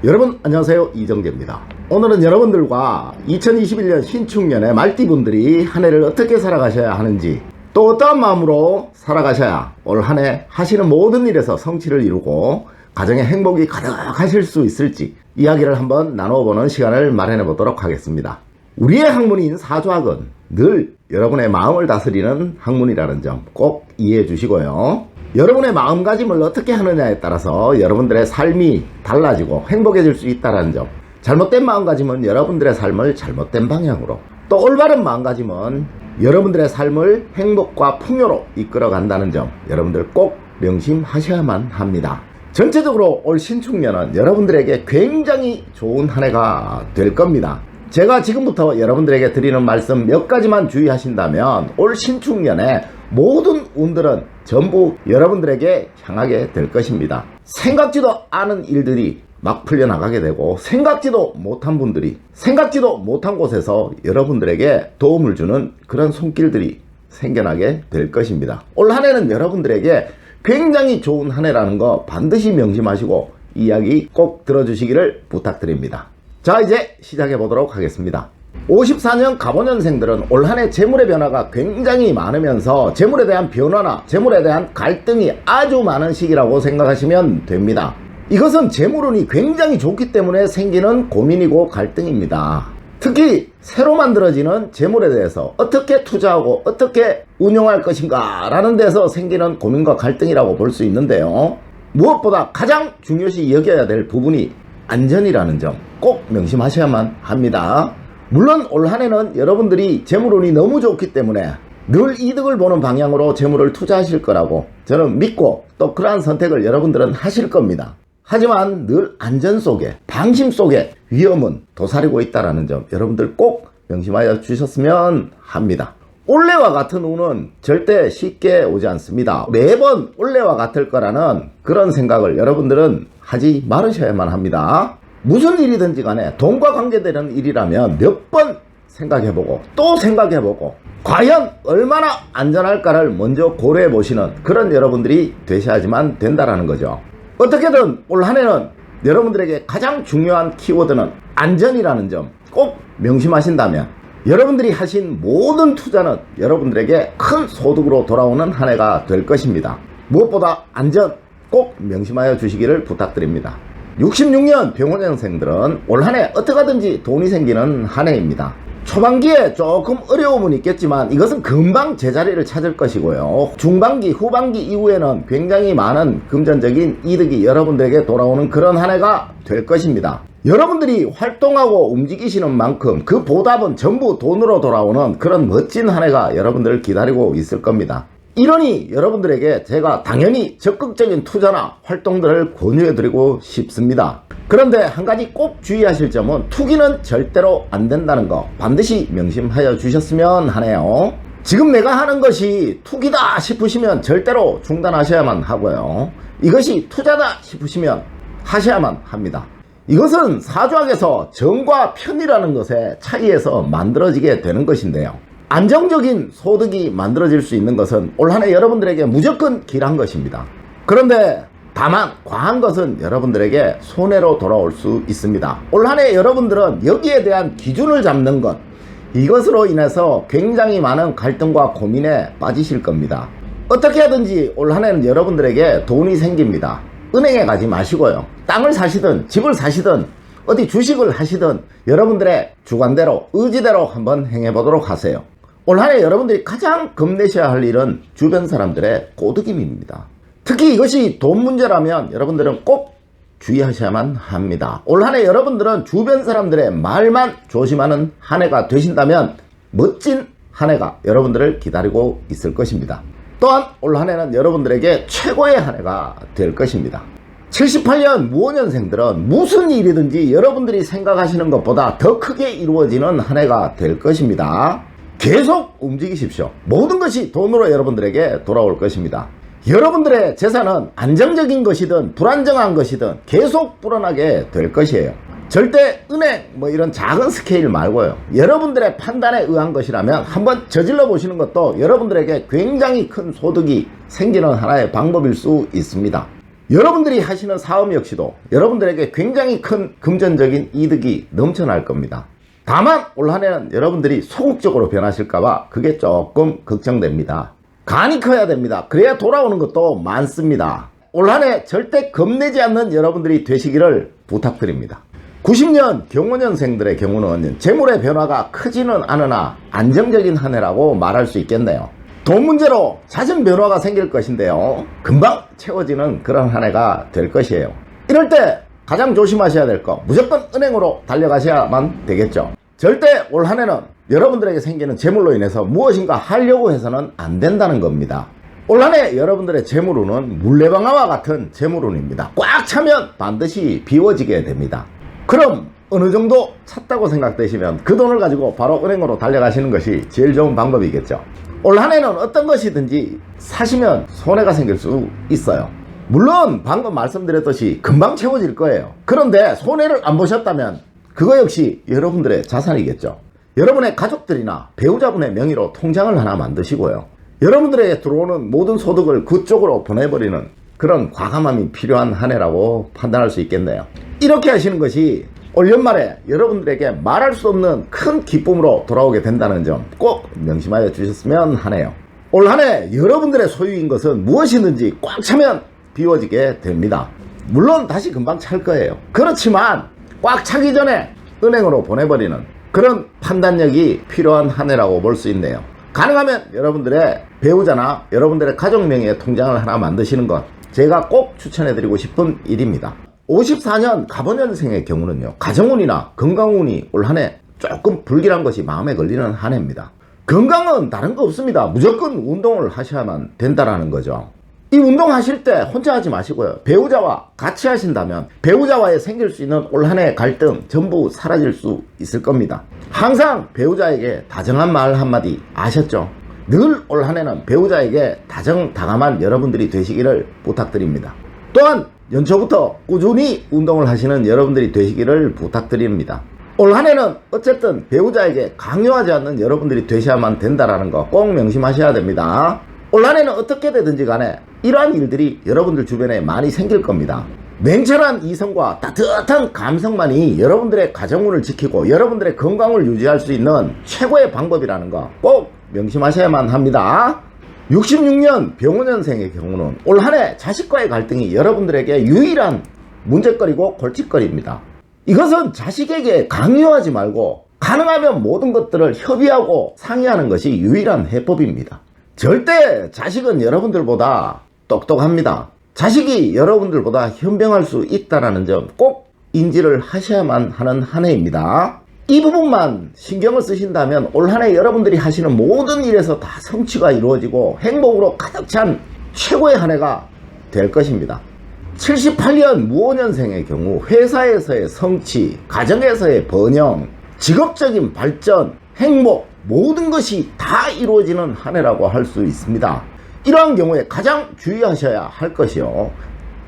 여러분 안녕하세요, 이정재입니다. 오늘은 여러분들과 2021년 신축년에 말띠분들이 한 해를 어떻게 살아가셔야 하는지, 또 어떠한 마음으로 살아가셔야 올 한 해 하시는 모든 일에서 성취를 이루고 가정의 행복이 가득하실 수 있을지 이야기를 한번 나눠보는 시간을 마련해 보도록 하겠습니다. 우리의 학문인 사주학은 늘 여러분의 마음을 다스리는 학문이라는 점 꼭 이해해 주시고요. 여러분의 마음가짐을 어떻게 하느냐에 따라서 여러분들의 삶이 달라지고 행복해질 수 있다는 점, 잘못된 마음가짐은 여러분들의 삶을 잘못된 방향으로, 또 올바른 마음가짐은 여러분들의 삶을 행복과 풍요로 이끌어 간다는 점 여러분들 꼭 명심하셔야만 합니다. 전체적으로 올 신축년은 여러분들에게 굉장히 좋은 한 해가 될 겁니다. 제가 지금부터 여러분들에게 드리는 말씀 몇 가지만 주의하신다면 올 신축년에 모든 운들은 전부 여러분들에게 향하게 될 것입니다. 생각지도 않은 일들이 막 풀려나가게 되고, 생각지도 못한 분들이 생각지도 못한 곳에서 여러분들에게 도움을 주는 그런 손길들이 생겨나게 될 것입니다. 올 한 해는 여러분들에게 굉장히 좋은 한 해라는 거 반드시 명심하시고 이야기 꼭 들어주시기를 부탁드립니다. 자, 이제 시작해 보도록 하겠습니다. 54년 갑오년생들은 올 한 해 재물의 변화가 굉장히 많으면서 재물에 대한 변화나 재물에 대한 갈등이 아주 많은 시기라고 생각하시면 됩니다. 이것은 재물운이 굉장히 좋기 때문에 생기는 고민이고 갈등입니다. 특히 새로 만들어지는 재물에 대해서 어떻게 투자하고 어떻게 운용할 것인가 라는 데서 생기는 고민과 갈등이라고 볼 수 있는데요. 무엇보다 가장 중요시 여겨야 될 부분이 안전이라는 점 꼭 명심하셔야만 합니다. 물론 올 한 해는 여러분들이 재물운이 너무 좋기 때문에 늘 이득을 보는 방향으로 재물을 투자하실 거라고 저는 믿고, 또 그러한 선택을 여러분들은 하실 겁니다. 하지만 늘 안전 속에, 방심 속에 위험은 도사리고 있다는 점 여러분들 꼭 명심하여 주셨으면 합니다. 올해와 같은 운은 절대 쉽게 오지 않습니다. 매번 올해와 같을 거라는 그런 생각을 여러분들은 하지 말으셔야만 합니다. 무슨 일이든지 간에 돈과 관계되는 일이라면 몇 번 생각해보고 또 생각해보고 과연 얼마나 안전할까를 먼저 고려해 보시는 그런 여러분들이 되셔야지만 된다라는 거죠. 어떻게든 올 한 해는 여러분들에게 가장 중요한 키워드는 안전이라는 점 꼭 명심하신다면 여러분들이 하신 모든 투자는 여러분들에게 큰 소득으로 돌아오는 한 해가 될 것입니다. 무엇보다 안전 꼭 명심하여 주시기를 부탁드립니다. 66년 병원년생들은 올 한 해 어떻게 하든지 돈이 생기는 한 해입니다. 초반기에 조금 어려움은 있겠지만 이것은 금방 제자리를 찾을 것이고요. 중반기, 후반기 이후에는 굉장히 많은 금전적인 이득이 여러분들에게 돌아오는 그런 한 해가 될 것입니다. 여러분들이 활동하고 움직이시는 만큼 그 보답은 전부 돈으로 돌아오는 그런 멋진 한 해가 여러분들을 기다리고 있을 겁니다. 이러니 여러분들에게 제가 당연히 적극적인 투자나 활동들을 권유해드리고 싶습니다. 그런데 한 가지 꼭 주의하실 점은 투기는 절대로 안 된다는 거 반드시 명심하여 주셨으면 하네요. 지금 내가 하는 것이 투기다 싶으시면 절대로 중단하셔야만 하고요. 이것이 투자다 싶으시면 하셔야만 합니다. 이것은 사주학에서 정과 편이라는 것의 차이에서 만들어지게 되는 것인데요. 안정적인 소득이 만들어질 수 있는 것은 올 한 해 여러분들에게 무조건 길한 것입니다. 그런데 다만 과한 것은 여러분들에게 손해로 돌아올 수 있습니다. 올 한 해 여러분들은 여기에 대한 기준을 잡는 것, 이것으로 인해서 굉장히 많은 갈등과 고민에 빠지실 겁니다. 어떻게 하든지 올 한 해는 여러분들에게 돈이 생깁니다. 은행에 가지 마시고요. 땅을 사시든 집을 사시든 어디 주식을 하시든 여러분들의 주관대로, 의지대로 한번 행해보도록 하세요. 올 한 해 여러분들이 가장 겁내셔야 할 일은 주변 사람들의 꼬드김입니다. 특히 이것이 돈 문제라면 여러분들은 꼭 주의하셔야만 합니다. 올 한 해 여러분들은 주변 사람들의 말만 조심하는 한 해가 되신다면 멋진 한 해가 여러분들을 기다리고 있을 것입니다. 또한 올 한 해는 여러분들에게 최고의 한 해가 될 것입니다. 78년 무오년생들은 무슨 일이든지 여러분들이 생각하시는 것보다 더 크게 이루어지는 한 해가 될 것입니다. 계속 움직이십시오. 모든 것이 돈으로 여러분들에게 돌아올 것입니다. 여러분들의 재산은 안정적인 것이든 불안정한 것이든 계속 불어나게 될 것이에요. 절대 은행 이런 작은 스케일 말고요. 여러분들의 판단에 의한 것이라면 한번 저질러 보시는 것도 여러분들에게 굉장히 큰 소득이 생기는 하나의 방법일 수 있습니다. 여러분들이 하시는 사업 역시도 여러분들에게 굉장히 큰 금전적인 이득이 넘쳐날 겁니다. 다만 올 한해는 여러분들이 소극적으로 변하실까봐 그게 조금 걱정됩니다. 간이 커야 됩니다. 그래야 돌아오는 것도 많습니다. 올 한해 절대 겁내지 않는 여러분들이 되시기를 부탁드립니다. 90년 경원년생들의 경우는 재물의 변화가 크지는 않으나 안정적인 한 해라고 말할 수 있겠네요. 돈 문제로 잦은 변화가 생길 것인데요. 금방 채워지는 그런 한 해가 될 것이에요. 이럴 때 가장 조심하셔야 될 거, 무조건 은행으로 달려가셔야만 되겠죠. 절대 올 한 해는 여러분들에게 생기는 재물로 인해서 무엇인가 하려고 해서는 안 된다는 겁니다. 올 한 해 여러분들의 재물운은 물레방아와 같은 재물운입니다. 꽉 차면 반드시 비워지게 됩니다. 그럼 어느 정도 찼다고 생각되시면 그 돈을 가지고 바로 은행으로 달려가시는 것이 제일 좋은 방법이겠죠. 올 한 해는 어떤 것이든지 사시면 손해가 생길 수 있어요. 물론 방금 말씀드렸듯이 금방 채워질 거예요. 그런데 손해를 안 보셨다면 그거 역시 여러분들의 자산이겠죠. 여러분의 가족들이나 배우자분의 명의로 통장을 하나 만드시고요. 여러분들에게 들어오는 모든 소득을 그쪽으로 보내버리는 그런 과감함이 필요한 한 해라고 판단할 수 있겠네요. 이렇게 하시는 것이 올 연말에 여러분들에게 말할 수 없는 큰 기쁨으로 돌아오게 된다는 점 꼭 명심하여 주셨으면 하네요. 올 한 해 여러분들의 소유인 것은 무엇이든지 꽉 차면 비워지게 됩니다. 물론 다시 금방 찰 거예요. 그렇지만 꽉 차기 전에 은행으로 보내버리는 그런 판단력이 필요한 한 해라고 볼 수 있네요. 가능하면 여러분들의 배우자나 여러분들의 가족 명의의 통장을 하나 만드시는 것 제가 꼭 추천해드리고 싶은 일입니다. 54년 갑원년생의 경우는요, 가정운이나 건강운이 올 한 해 조금 불길한 것이 마음에 걸리는 한 해입니다. 건강은 다른 거 없습니다. 무조건 운동을 하셔야만 된다라는 거죠. 이 운동하실 때 혼자 하지 마시고요. 배우자와 같이 하신다면 배우자와의 생길 수 있는 올 한 해의 갈등 전부 사라질 수 있을 겁니다. 항상 배우자에게 다정한 말 한마디 아셨죠? 늘 올 한 해는 배우자에게 다정다감한 여러분들이 되시기를 부탁드립니다. 또한 연초부터 꾸준히 운동을 하시는 여러분들이 되시기를 부탁드립니다. 올 한 해는 어쨌든 배우자에게 강요하지 않는 여러분들이 되셔야만 된다는 거 꼭 명심하셔야 됩니다. 올 한 해는 어떻게 되든지 간에 이러한 일들이 여러분들 주변에 많이 생길 겁니다. 냉철한 이성과 따뜻한 감성만이 여러분들의 가정운을 지키고 여러분들의 건강을 유지할 수 있는 최고의 방법이라는 거 꼭 명심하셔야만 합니다. 66년 병원년생의 경우는 올 한 해 자식과의 갈등이 여러분들에게 유일한 문제거리고 골칫거리입니다. 이것은 자식에게 강요하지 말고 가능하면 모든 것들을 협의하고 상의하는 것이 유일한 해법입니다. 절대 자식은 여러분들보다 똑똑합니다. 자식이 여러분들보다 현명할 수 있다는 점 꼭 인지를 하셔야만 하는 한 해입니다. 이 부분만 신경을 쓰신다면 올 한 해 여러분들이 하시는 모든 일에서 다 성취가 이루어지고 행복으로 가득 찬 최고의 한 해가 될 것입니다. 78년 무오년생의 경우 회사에서의 성취, 가정에서의 번영, 직업적인 발전, 행복 모든 것이 다 이루어지는 한 해라고 할 수 있습니다. 이러한 경우에 가장 주의하셔야 할 것이요,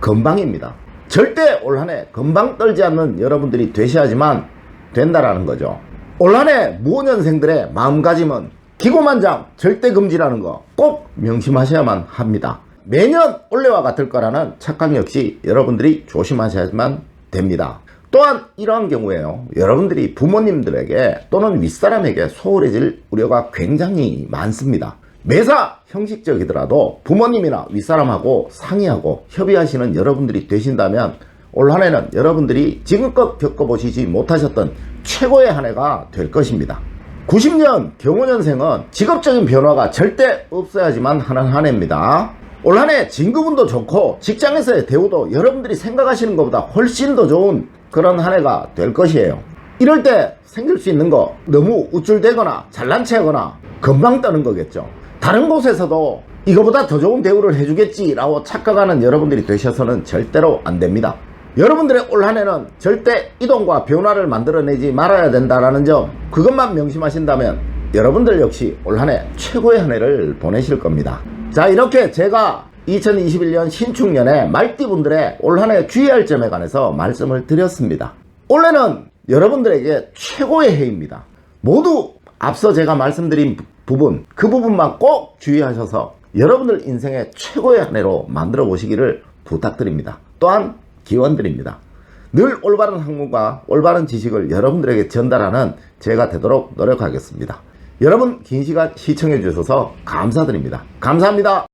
건방입니다. 절대 올 한 해 건방 떨지 않는 여러분들이 되셔야지만 된다라는 거죠. 올 한 해 무오년생들의 마음가짐은 기고만장 절대 금지라는 거 꼭 명심하셔야만 합니다. 매년 올해와 같을 거라는 착각 역시 여러분들이 조심하셔야만 됩니다. 또한 이러한 경우에요, 여러분들이 부모님들에게 또는 윗사람에게 소홀해질 우려가 굉장히 많습니다. 매사 형식적이더라도 부모님이나 윗사람하고 상의하고 협의하시는 여러분들이 되신다면 올 한 해는 여러분들이 지금껏 겪어보시지 못하셨던 최고의 한 해가 될 것입니다. 90년 경호년생은 직업적인 변화가 절대 없어야지만 하는 한 해입니다. 올 한 해 진급운도 좋고 직장에서의 대우도 여러분들이 생각하시는 것보다 훨씬 더 좋은 그런 한 해가 될 것이에요. 이럴 때 생길 수 있는 거 너무 우쭐대거나 잘난 체하거나 금방 떠는 거겠죠. 다른 곳에서도 이거보다 더 좋은 대우를 해주겠지라고 착각하는 여러분들이 되셔서는 절대로 안 됩니다. 여러분들의 올 한 해는 절대 이동과 변화를 만들어내지 말아야 된다는 점 그것만 명심하신다면 여러분들 역시 올 한 해 최고의 한 해를 보내실 겁니다. 자, 이렇게 제가 2021년 신축년에 말띠분들의 올 한 해 주의할 점에 관해서 말씀을 드렸습니다. 올해는 여러분들에게 최고의 해입니다. 모두 앞서 제가 말씀드린 부분, 그 부분만 꼭 주의하셔서 여러분들 인생의 최고의 한 해로 만들어 보시기를 부탁드립니다. 또한 기원드립니다. 늘 올바른 학문과 올바른 지식을 여러분들에게 전달하는 제가 되도록 노력하겠습니다. 여러분 긴 시간 시청해 주셔서 감사드립니다. 감사합니다.